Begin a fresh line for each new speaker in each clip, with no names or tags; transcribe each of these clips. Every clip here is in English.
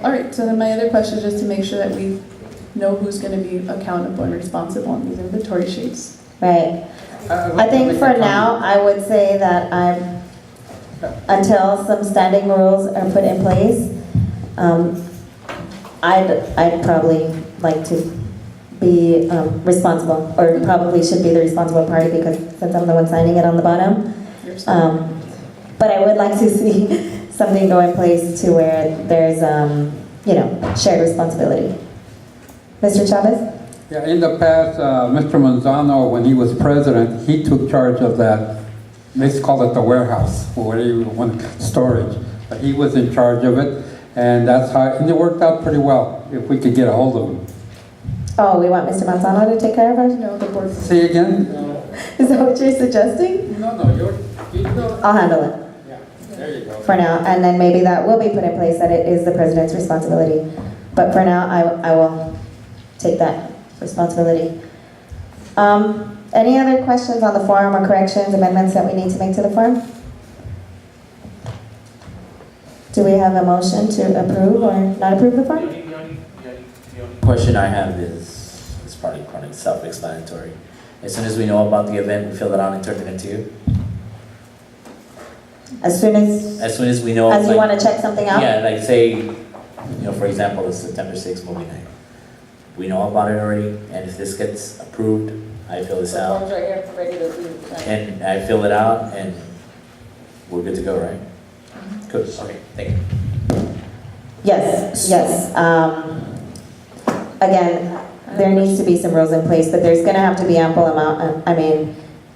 All right, so then my other question is just to make sure that we know who's going to be accountable and responsible on these inventory sheets.
Right. I think for now, I would say that until some standing rules are put in place, I'd probably like to be responsible, or probably should be the responsible party, because since I'm the one signing it on the bottom. But I would like to see something go in place to where there's, shared responsibility. Mr. Chavez?
Yeah, in the past, Mr. Manzano, when he was president, he took charge of that. They call it the warehouse, or whatever you want, storage. But he was in charge of it, and that's how, and it worked out pretty well, if we could get a hold of him.
Oh, we want Mr. Manzano to take care of us?
No, the board.
Say again?
No.
Is that what you're suggesting?
No,
I'll handle it.
Yeah, there you go.
For now, and then maybe that will be put in place, that it is the president's responsibility. But for now, I will take that responsibility. Any other questions on the form or corrections, amendments that we need to make to the form? Do we have a motion to approve or not approve the form?
Question I have is probably self-explanatory. As soon as we know about the event, we fill it out and turn it into you?
As soon as
we know,
as you want to check something out?
Yeah, like say, for example, the September 6th movie night. We know about it already, and if this gets approved, I fill this out.
Right here, ready to do.
And I fill it out, and we're good to go, right? Good, okay, thank you.
Yes, yes. Again, there needs to be some rules in place, but there's going to have to be ample amount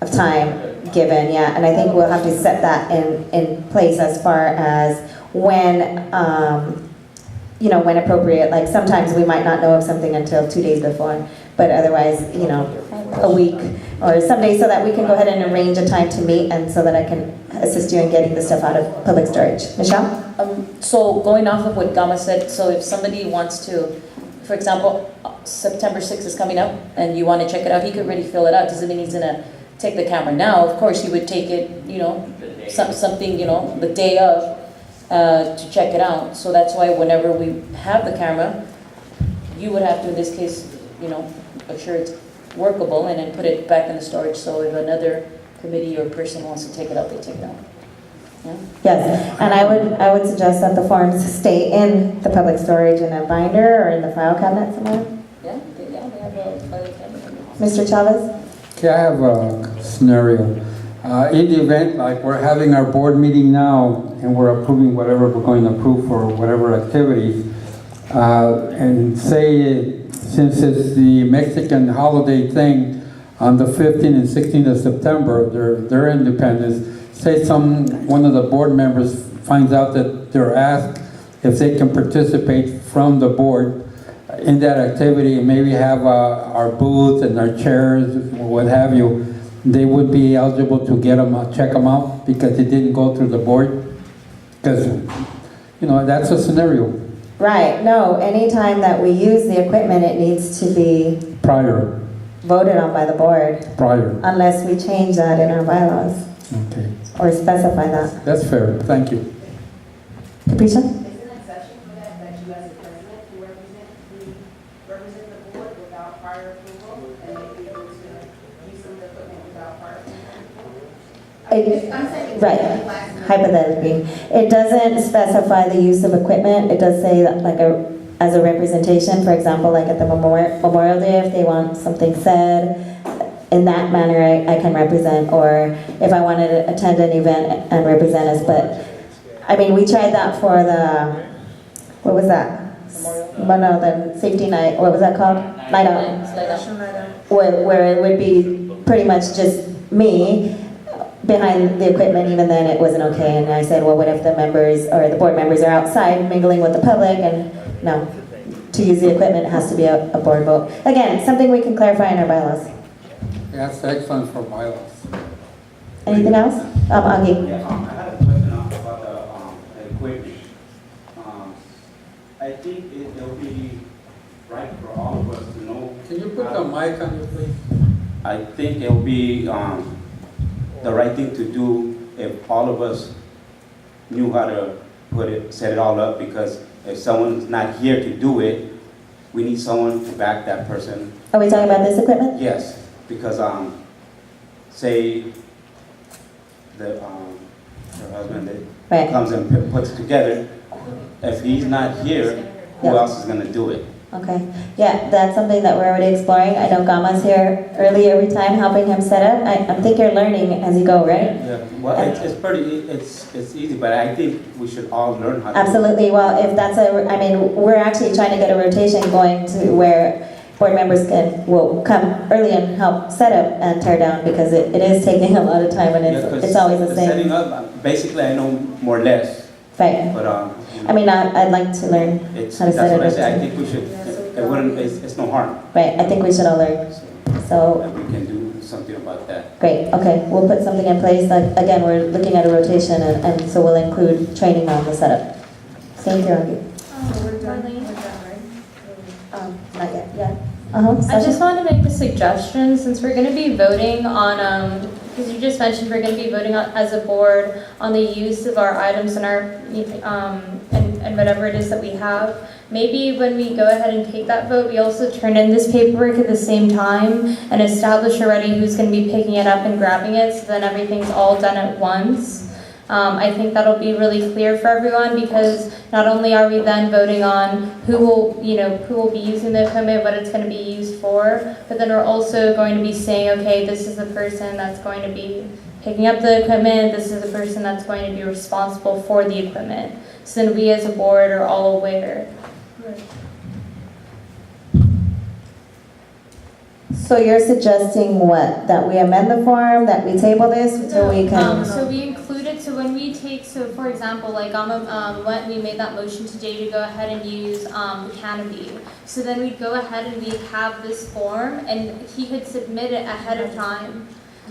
of time given, yeah. And I think we'll have to set that in place as far as when, when appropriate. Like sometimes we might not know of something until 2 days before, but otherwise, a week or some days, so that we can go ahead and arrange a time to meet, and so that I can assist you in getting the stuff out of public storage. Michelle?
So going off of what Gama said, so if somebody wants to, for example, September 6th is coming up and you want to check it out, he could already fill it out. Doesn't mean he's going to take the camera now. Of course, he would take it, something, the day of to check it out. So that's why whenever we have the camera, you would have to, in this case, assure it's workable and then put it back in the storage. So if another committee or person wants to take it out, they take it out. Yeah?
Yes, and I would suggest that the forms stay in the public storage in a binder or in the file cabinet somewhere.
Yeah, they have a file cabinet.
Mr. Chavez?
Okay, I have a scenario. In the event, like we're having our board meeting now, and we're approving whatever we're going to approve for whatever activities, and say, since it's the Mexican holiday thing on the 15th and 16th of September, their independence, say one of the board members finds out that they're asked if they can participate from the board in that activity, and maybe have our booth and our chairs, what have you, they would be eligible to get them out, check them out, because it didn't go through the board. Because, that's a scenario.
Right, no, anytime that we use the equipment, it needs to be
Prior.
voted on by the board.
Prior.
Unless we change that in our bylaws.
Okay.
Or specify that.
That's fair. Thank you.
Capricia?
Is there an exception for that you as the president can represent the board without prior approval, and they be able to use some of the equipment without prior approval? I'm saying
Right, hypothetically. It doesn't specify the use of equipment. It does say that as a representation, for example, like at the Memorial Day, if they want something said, in that manner I can represent, or if I wanted to attend an event and represent us. But we tried that for the, what was that? The safety night, what was that called? Night out. Where it would be pretty much just me behind the equipment. Even then it wasn't okay, and I said, well, what if the members or the board members are outside mingling with the public? And no, to use the equipment, it has to be a board vote. Again, something we can clarify in our bylaws.
That's excellent for bylaws.
Anything else? Augie.
Yeah, I had a question about the equipment. I think it'll be right for all of us to know.
Can you put the mic on you, please?
I think it'll be the right thing to do if all of us knew how to set it all up, because if someone's not here to do it, we need someone to back that person.
Are we talking about this equipment?
Yes, because, say, her husband that
Right.
comes and puts it together, if he's not here, who
Yeah.
else is gonna do it?
Okay, yeah, that's something that we're already exploring. I know Gama's here early every time helping him set up. I think you're learning as you go, right?
Yeah, well, it's easy, but I think we should all learn how to.
Absolutely, well, if that's I mean, we're actually trying to get a rotation going to where board members will come early and help set up and tear down, because it is taking a lot of time and
Yeah, 'cause
it's always the same.
setting up, basically, I know more or less,
Right,
but,
I mean, I'd like to learn
it's,
how to
that's
set it
what I
up.
say, I think we should, it wouldn't, it's no harm,
Right, I think we should all learn. So,
that we can do something about that.
great, okay, we'll put something in place. Like, again, we're looking at a rotation, and so we'll include training on the setup. Thank you, Angie. Not yet, yeah.
I
Sasha?
just want to make a suggestion, since we're going to be voting on, because you just mentioned we're going to be voting on, as a board, on the use of our items and our, and whatever it is that we have. Maybe when we go ahead and take that vote, we also turn in this paperwork at the same time and establish already who's going to be picking it up and grabbing it, so then everything's all done at once. I think that'll be really clear for everyone, because not only are we then voting on who will be using the equipment, what it's going to be used for, but then we're also going to be saying, okay, this is the person that's going to be picking up the equipment, this is the person that's going to be responsible for the equipment. So then we as a board are all aware.
So you're suggesting what? That we amend the form, that we table this so we can...
So we included, so when we take, so for example, like when we made that motion today to go ahead and use the canopy. So then we'd go ahead and we'd have this form, and he could submit it ahead of time.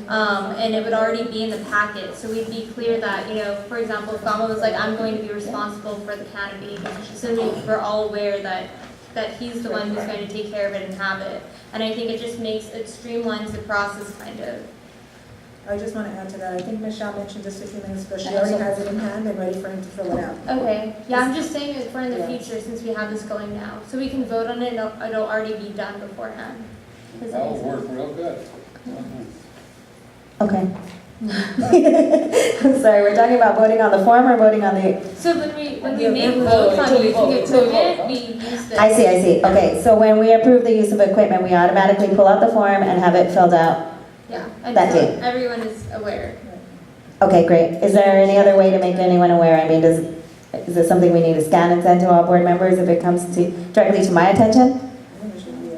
And it would already be in the packet, so we'd be clear that, for example, if Gama was like, I'm going to be responsible for the canopy, so we're all aware that he's the one who's going to take care of it and have it. And I think it just streamlines the process, kind of.
I just want to add to that. I think Michelle mentioned just a few minutes ago, she already has it in hand and ready for him to fill it out.
Okay, yeah, I'm just saying it for in the
Yeah.
future, since we have this going now, so we can vote on it, and it'll already be done beforehand. Does that make sense?
real good.
Okay. I'm sorry, we're talking about voting on the form or voting on the...
So when we make votes on using equipment, we use this.
I see. Okay, so when we approve the use of equipment, we automatically pull out the form and have it filled out.
Yeah, and
That
so
day.
everyone is aware.
Okay, great. Is there any other way to make anyone aware? I mean, is this something we need to scan and send to all board members if it comes directly to my attention?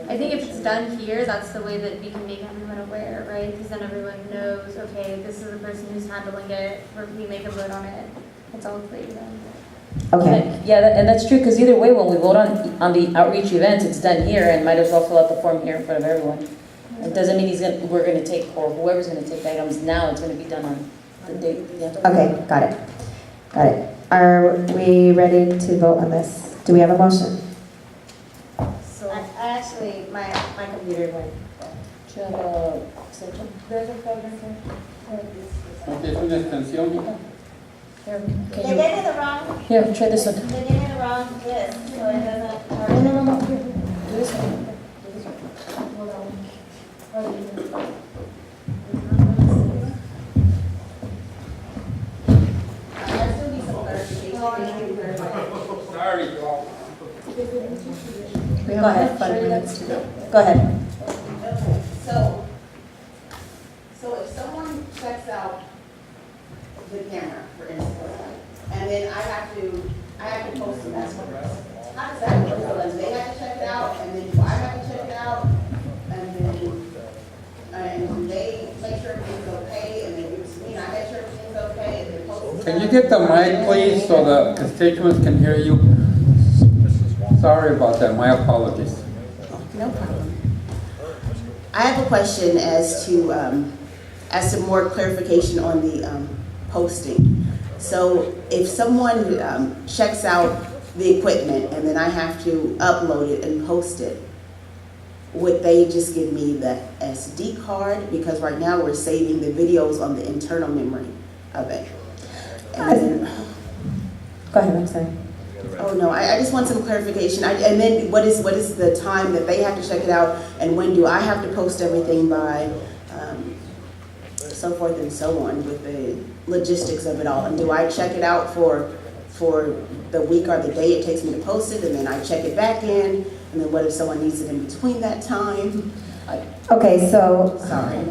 I think if it's done here, that's the way that we can make everyone aware, right? Because then everyone knows, okay, this is the person who's handling it, or we make a vote on it. It's all clear then.
Okay.
Yeah, and that's true, because either way, when we vote on the outreach events, it's done here, and might as well fill out the form here in front of everyone. It doesn't mean we're gonna take, or whoever's gonna take the items now, it's gonna be done on the date, yeah.
Okay, got it. Are we ready to vote on this? Do we have a motion?
So,
Actually, my computer went.
Do you have a extension?
There's a program here.
¿No tienes una extensión, hija?
Here,
They
can you,
gave me the wrong,
here, try this one.
they gave me the wrong list, so it doesn't.
No, here, do this one. Do this one.
Sorry,
We
Go
have
ahead.
5 minutes to go.
Go ahead.
So if someone checks out the camera, for instance, and then I have to post some messages, how does that work? So then they have to check it out, and then do I have to check it out? And do they make sure everything's okay, and then give it to me, and I make sure everything's okay, and then post it?
Can you get the mic, please, so the constituents can hear you? Sorry about that, my apologies.
No problem. I have a question as to more clarification on the posting. So if someone checks out the equipment and then I have to upload it and post it, would they just give me the SD card? Because right now we're saving the videos on the internal memory of it. And then,
Go ahead, I'm sorry.
Oh, no, I just want some clarification. And then what is the time that they have to check it out? And when do I have to post everything by, so forth and so on with the logistics of it all? And do I check it out for the week or the day it takes me to post it, and then I check it back in? And then what if someone needs it in between that time?
Okay, so,
Sorry.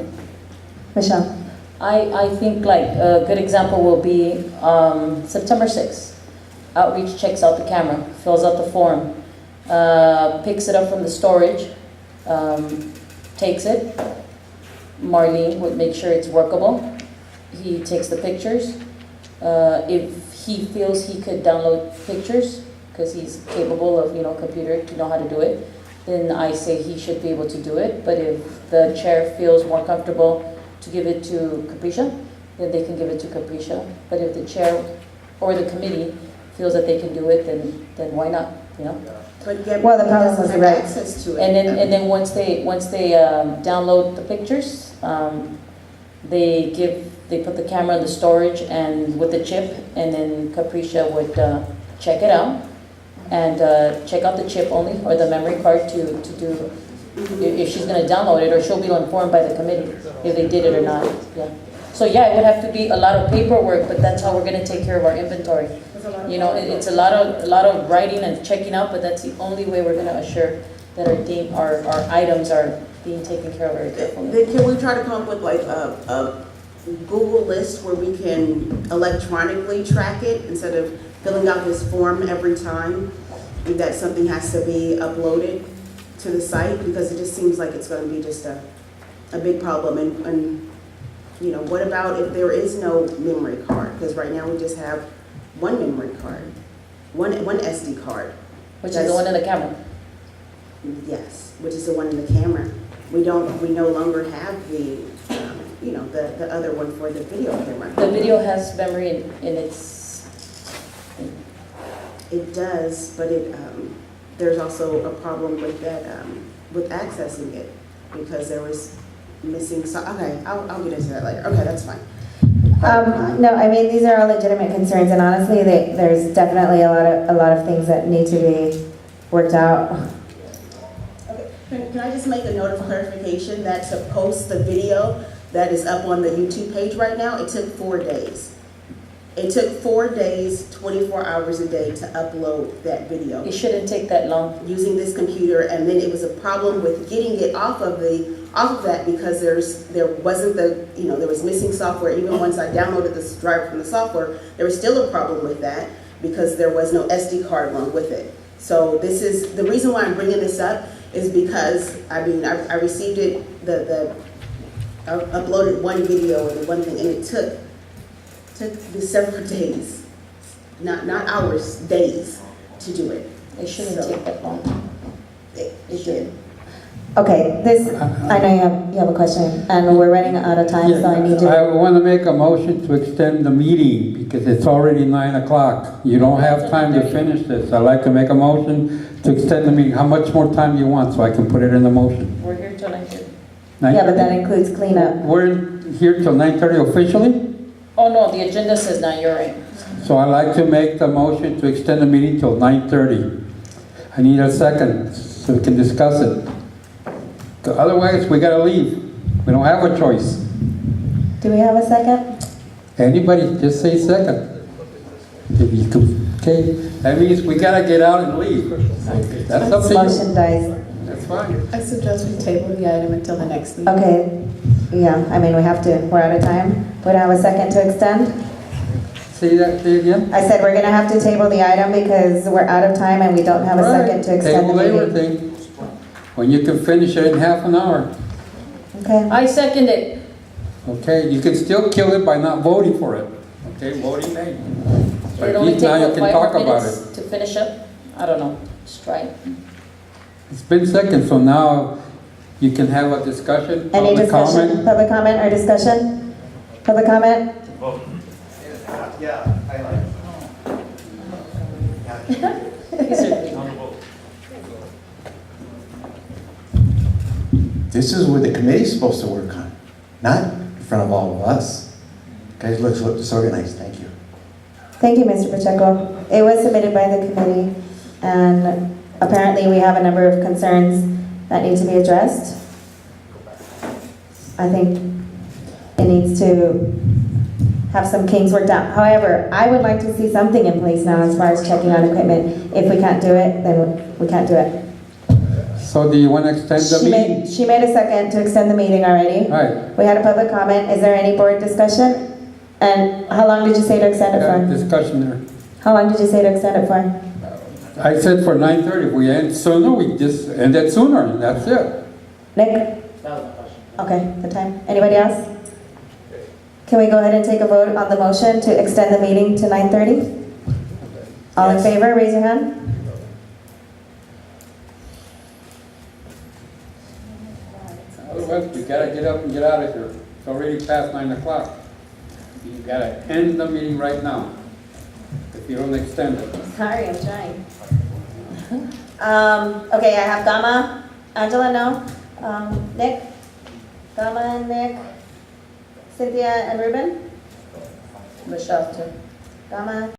Michelle.
I think like a good example will be September 6th. Outreach checks out the camera, fills out the form, picks it up from the storage, takes it. Marlene would make sure it's workable. He takes the pictures. If he feels he could download pictures, because he's capable of, computer to know how to do it, then I say he should be able to do it. But if the chair feels more comfortable to give it to Capricia, then they can give it to Capricia. But if the chair or the committee feels that they can do it, then why not,
But yeah,
Well, the problem
doesn't
was
have
right.
access to it.
And then once they download the pictures, they put the camera in the storage and with the chip, and then Capricia would check it out and check out the chip only or the memory card to do if she's going to download it, or she'll be informed by the committee if they did it or not. Yeah. So yeah, it would have to be a lot of paperwork, but that's how we're going to take care of our inventory. It's a lot of writing and checking out, but that's the only way we're going to assure that our items are being taken care of very carefully.
Then can we try to come up with like a Google list where we can electronically track it instead of filling out this form every time that something has to be uploaded to the site? Because it just seems like it's going to be just a big problem. And what about if there is no memory card? Because right now we just have one memory card, one SD card.
Which is the one in the camera.
Yes, which is the one in the camera. We no longer have the other one for the video camera.
The video has memory in its.
It does, but there's also a problem with that, with accessing it, because there was missing, okay, I'll get into that later. Okay, that's fine.
No, I mean, these are all legitimate concerns, and honestly, there's definitely a lot of things that need to be worked out.
Okay, can I just make a note of clarification that to post the video that is up on the YouTube page right now, it took 4 days. It took 4 days, 24 hours a day to upload that video.
It shouldn't take that long.
Using this computer, and then it was a problem with getting it off of that because there wasn't there was missing software. Even once I downloaded this driver from the software, there was still a problem with that because there was no SD card along with it. So this is the reason why I'm bringing this up, is because I received it, I uploaded one video and one thing, and it took me several days, not hours, days to do it.
It shouldn't take that long.
It did.
Okay, I know you have a question, and we're running out of time, so I need
I
to.
want to make a motion to extend the meeting because it's already 9 o'clock. You don't have time to finish this. I'd like to make a motion to extend the meeting. How much more time do you want so I can put it in the motion?
We're here till 9:30.
Yeah, but that includes cleanup.
We're here till 9:30 officially?
Oh no, the agenda says 9, you're right.
So I'd like to make the motion to extend the meeting till 9:30. I need a second so we can discuss it. Otherwise, we gotta leave. We don't have a choice.
Do we have a second?
Anybody, just say second. If you could, okay, that means we gotta get out and leave. That's up to you.
Motion dies.
That's fine.
I suggest we table the item until the next meeting.
Okay, yeah, I mean, we have to, we're out of time. Would I have a second to extend?
Say again?
I said we're gonna have to table the item because we're out of time and we don't have a second to extend the
Table
meeting.
everything. When you can finish it in half an hour.
Okay,
I second it.
Okay, you can still kill it by not voting for it. Okay, voting nay. But
It
at
only
least
takes
now you
what,
can
5
talk
more
about
minutes
it.
to finish up? I don't know, just try it.
It's been second, so now you can have a discussion,
any
public
discussion,
comment.
public comment or discussion? Public comment?
Yeah, I like.
These are-
This is what the committee's supposed to work on, not in front of all of us. Guys, look so disorganized. Thank you.
Thank you, Mr. Pacheco. it was submitted by the committee, and apparently we have a number of concerns that need to be addressed. I think it needs to have some kinks worked out. However, I would like to see something in place now as far as checking on equipment. If we can't do it, then we can't do it.
So do you want to extend the meeting?
She made a second to extend the meeting already.
Right.
We had a public comment. Is there any board discussion? And how long did you say to extend it
Yeah,
for?
discussion there.
How long did you say to extend it for?
I said for 9:30, if we end sooner, we just end it sooner, and that's it.
Nick? Okay, the time. Anybody else? Can we go ahead and take a vote on the motion to extend the meeting to 9:30? All in
Yes.
favor, raise your hand.
Otherwise, we gotta get up and get out of here. It's already past 9 o'clock. You gotta end the meeting right now, if you don't extend it.
Sorry, I'm trying. Okay, I have Gama, Angela, no? Nick? Gama and Nick? Cynthia and Ruben?
Michelle too.
Gama?